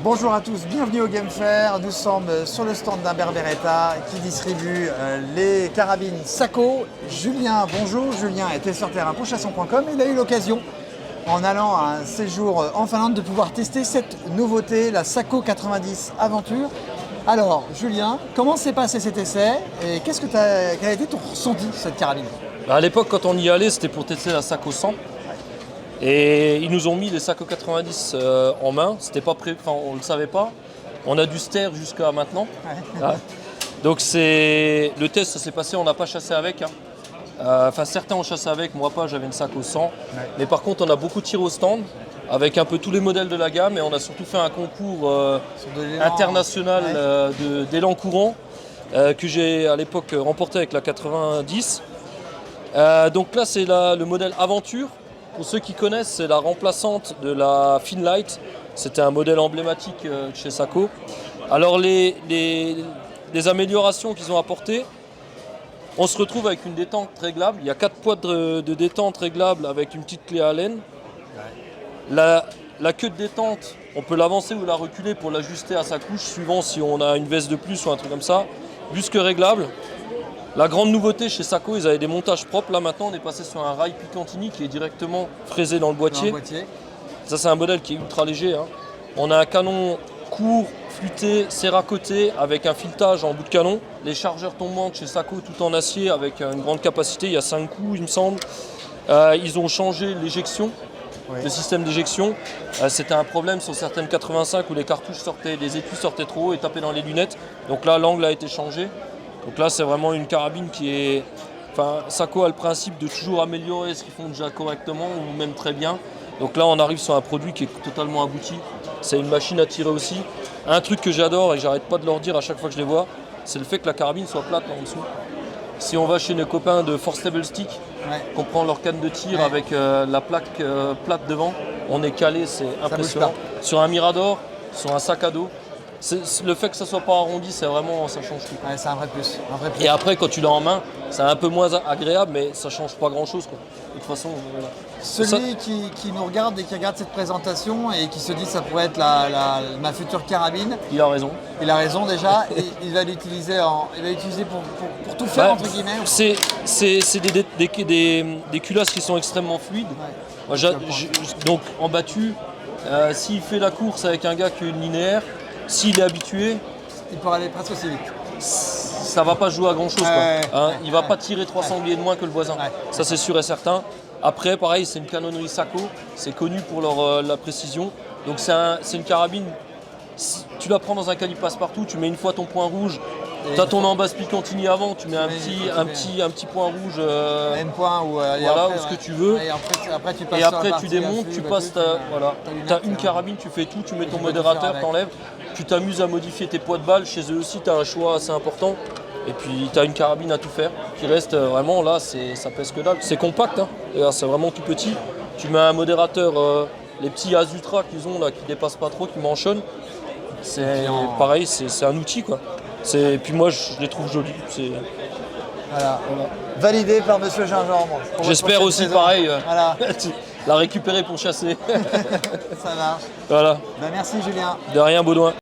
Bonjour à tous, bienvenue au Game Fair. Nous sommes sur le stand d'Humbert Beretta qui distribue les carabines Sako. Julien, bonjour. Julien était sur terrain pour chasson.com. Il a eu l'occasion, en allant à un séjour en Finlande, de pouvoir tester cette nouveauté, la Sako 90 Aventure. Alors, Julien, comment s'est passé cet essai et quel a été ton ressenti de cette carabine? À l'époque, quand on y allait, c'était pour tester la Sako 100. Et ils nous ont mis les Sako 90 en main. C'était pas prêt, on ne le savait pas. On a dû se taire jusqu'à maintenant. Ouais. Donc le test, ça s'est passé, on n'a pas chassé avec. Certains ont chassé avec, moi pas, j'avais une Sako 100. Ouais. Mais par contre, on a beaucoup tiré au stand avec un peu tous les modèles de la gamme. Et on a surtout fait un concours international d'élan courant que j'ai à l'époque remporté avec la 90. Donc là, c'est le modèle Aventure. Pour ceux qui connaissent, c'est la remplaçante de la Finlight. C'était un modèle emblématique chez Sako. Alors les améliorations qu'ils ont apportées, on se retrouve avec une détente réglable. Il y a 4 poids de détente réglable avec une petite clé Allen. La queue de détente, on peut l'avancer ou la reculer pour l'ajuster à sa couche, suivant si on a une veste de plus ou un truc comme ça. Busque réglable. La grande nouveauté chez Sako, ils avaient des montages propres. Là maintenant, on est passé sur un rail Picatinny qui est directement fraisé dans le boîtier. Ça, c'est un modèle qui est ultra léger. Hein. On a un canon court, flûté, serracoté avec un filetage en bout de canon. Les chargeurs tombantes chez Sako, tout en acier avec une grande capacité. Il y a 5 coups, il me semble. Ils ont changé l'éjection. Oui. Le système d'éjection, c'était un problème sur certaines 85 où les cartouches sortaient, les étuis sortaient trop haut et tapaient dans les lunettes. Donc là, l'angle a été changé. Donc là, c'est vraiment une carabine qui est... Sako a le principe de toujours améliorer ce qu'ils font déjà correctement ou même très bien. Donc là, on arrive sur un produit qui est totalement abouti. C'est une machine à tirer aussi. Un truc que j'adore et j'arrête pas de leur dire à chaque fois que je les vois, c'est le fait que la carabine soit plate en dessous. Si on va chez nos copains de Force Table Stick, qu'on prend leur canne de tir avec la plaque plate devant, on est calé, c'est impressionnant. Sur un Mirador, sur un sac à dos, le fait que ça soit pas arrondi, ça change tout. Ouais, c'est un vrai plus. Et après, quand tu l'as en main, c'est un peu moins agréable, mais ça change pas grand-chose. De toute façon, voilà. Celui qui nous regarde et qui regarde cette présentation et qui se dit que ça pourrait être ma future carabine, il a raison. Il a raison déjà, et il va l'utiliser pour tout faire, entre guillemets. C'est des culasses qui sont extrêmement fluides. Ouais. Moi, donc en battu, s'il fait la course avec un gars qui est linéaire, s'il est habitué, il peut aller presque aussi vite. Ça va pas jouer à grand chose. Il va pas tirer 3 sangliers de moins que le voisin. Ouais. Ça, c'est sûr et certain. Après, pareil, c'est une canonnerie Sako. C'est connu pour la précision. Donc c'est une carabine. Tu la prends dans un calibre passe-partout, tu mets une fois ton point rouge. Tu as ton embase Picatinny avant, tu mets un petit point rouge. Même point ou ce que tu veux. Et après, tu démontes, tu passes tu as une carabine, tu fais tout, tu mets ton modérateur, t'enlèves. Tu t'amuses à modifier tes poids de balles. Chez eux aussi, tu as un choix assez important. Et puis, tu as une carabine à tout faire qui reste vraiment là, ça pèse que dalle. C'est compact, hein. C'est vraiment tout petit. Tu mets un modérateur, les petits Azutra qu'ils ont là, qui dépassent pas trop, qui manchonnent. Pareil, c'est un outil, quoi. Et puis moi, je les trouve jolis. Voilà. Validé par Monsieur Gingembre. J'espère aussi, pareil, la récupérer pour chasser. Ça marche. Voilà. Merci Julien. De rien, Baudouin.